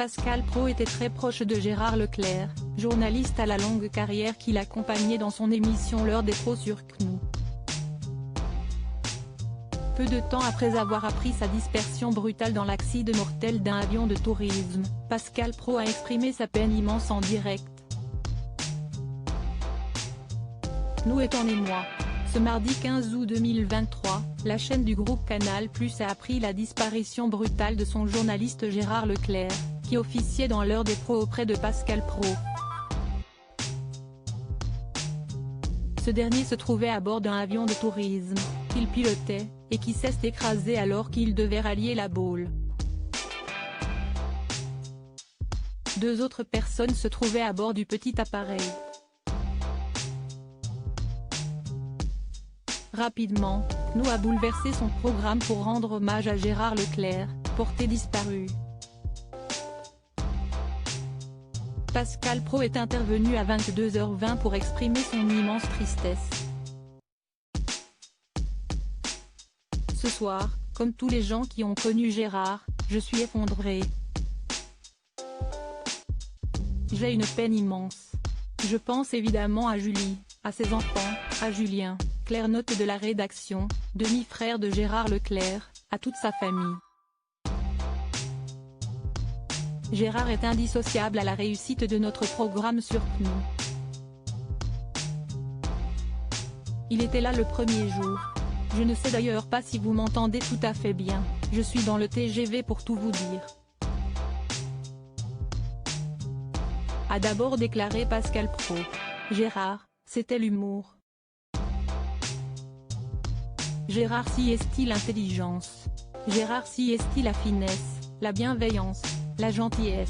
Pascal Praud était très proche de Gérard Leclerc, journaliste à la longue carrière qui l'accompagnait dans son émission L'heure des pros sur CNOO. Peu de temps après avoir appris sa dispersion brutale dans l'accident mortel d'un avion de tourisme, Pascal Praud a exprimé sa peine immense en direct. Nous est en émoi. Ce mardi 15 août 2023, la chaîne du groupe Canal+ a appris la disparition brutale de son journaliste Gérard Leclerc, qui officiait dans l'heure des pros auprès de Pascal Praud. Ce dernier se trouvait à bord d'un avion de tourisme, qu'il pilotait, et qui s'est écrasé alors qu'il devait rallier la Baule. Deux autres personnes se trouvaient à bord du petit appareil. Rapidement, CNOO a bouleversé son programme pour rendre hommage à Gérard Leclerc, porté disparu. Pascal Praud est intervenu à 22h20 pour exprimer son immense tristesse. Ce soir, comme tous les gens qui ont connu Gérard, je suis effondré. J'ai une peine immense. Je pense évidemment à Julie, à ses enfants, à Julien, Claire note de la rédaction, demi-frère de Gérard Leclerc, à toute sa famille. Gérard est indissociable à la réussite de notre programme sur CNOO. Il était là le premier jour. Je ne sais d'ailleurs pas si vous m'entendez tout à fait bien, je suis dans le TGV pour tout vous dire. A d'abord déclaré Pascal Praud. Gérard, c'était l'humour. Gérard si est-il l'intelligence. Gérard si est-il la finesse, la bienveillance, la gentillesse.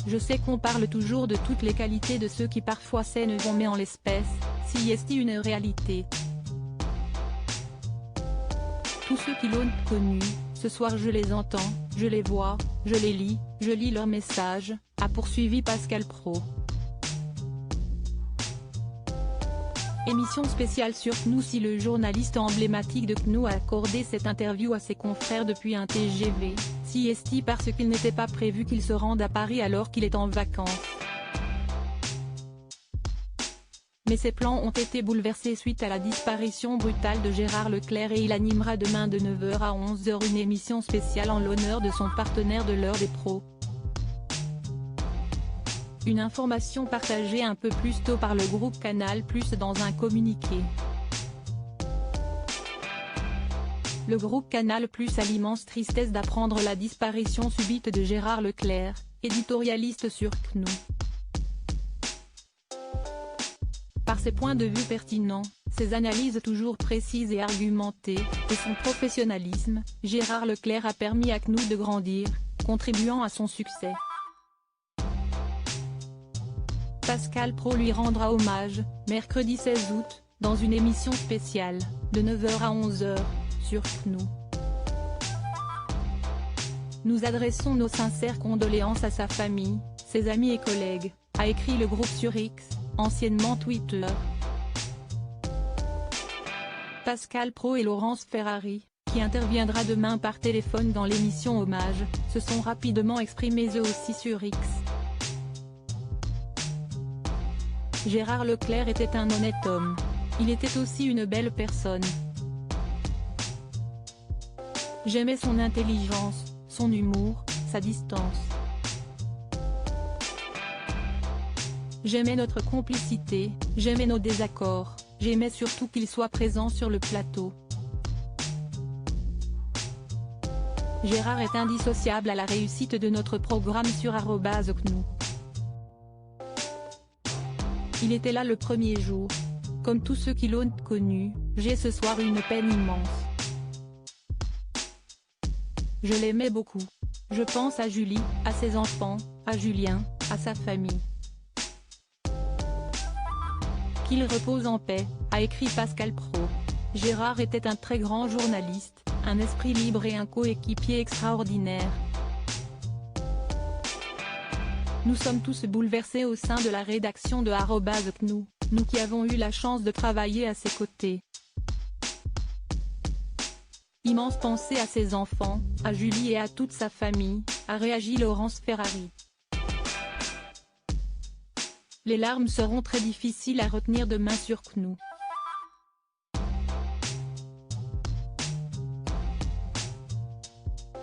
Je sais qu'on parle toujours de toutes les qualités de ceux qui parfois s'énervent mais en l'espèce, si est-il une réalité. Tous ceux qui l'ont connu, ce soir je les entends, je les vois, je les lis, je lis leurs messages, a poursuivi Pascal Praud. Émission spéciale sur CNOO. Si le journaliste emblématique de CNOO a accordé cette interview à ses confrères depuis un TGV, si est-il parce qu'il n'était pas prévu qu'il se rende à Paris alors qu'il est en vacances. Mais ses plans ont été bouleversés suite à la disparition brutale de Gérard Leclerc et il animera demain de 9h à 11h une émission spéciale en l'honneur de son partenaire de l'heure des pros. Une information partagée un peu plus tôt par le groupe Canal+ dans un communiqué. Le groupe Canal+ a l'immense tristesse d'apprendre la disparition subite de Gérard Leclerc, éditorialiste sur CNOO. Par ses points de vue pertinents, ses analyses toujours précises et argumentées, et son professionnalisme, Gérard Leclerc a permis à CNOO de grandir, contribuant à son succès. Pascal Praud lui rendra hommage, mercredi 16 août, dans une émission spéciale, de 9h à 11h, sur CNOO. Nous adressons nos sincères condoléances à sa famille, ses amis et collègues, a écrit le groupe sur X, anciennement Twitter. Pascal Praud et Laurence Ferrari, qui interviendra demain par téléphone dans l'émission Hommage, se sont rapidement exprimés eux aussi sur X. Gérard Leclerc était un honnête homme. Il était aussi une belle personne. J'aimais son intelligence, son humour, sa distance. J'aimais notre complicité, j'aimais nos désaccords, j'aimais surtout qu'il soit présent sur le plateau. Gérard est indissociable à la réussite de notre programme sur @CNOO. Il était là le premier jour. Comme tous ceux qui l'ont connu, j'ai ce soir une peine immense. Je l'aimais beaucoup. Je pense à Julie, à ses enfants, à Julien, à sa famille. Qu'il repose en paix, a écrit Pascal Praud. Gérard était un très grand journaliste, un esprit libre et un coéquipier extraordinaire. Nous sommes tous bouleversés au sein de la rédaction de @CNOO, nous qui avons eu la chance de travailler à ses côtés. Immense pensée à ses enfants, à Julie et à toute sa famille, a réagi Laurence Ferrari. Les larmes seront très difficiles à retenir demain sur CNOO.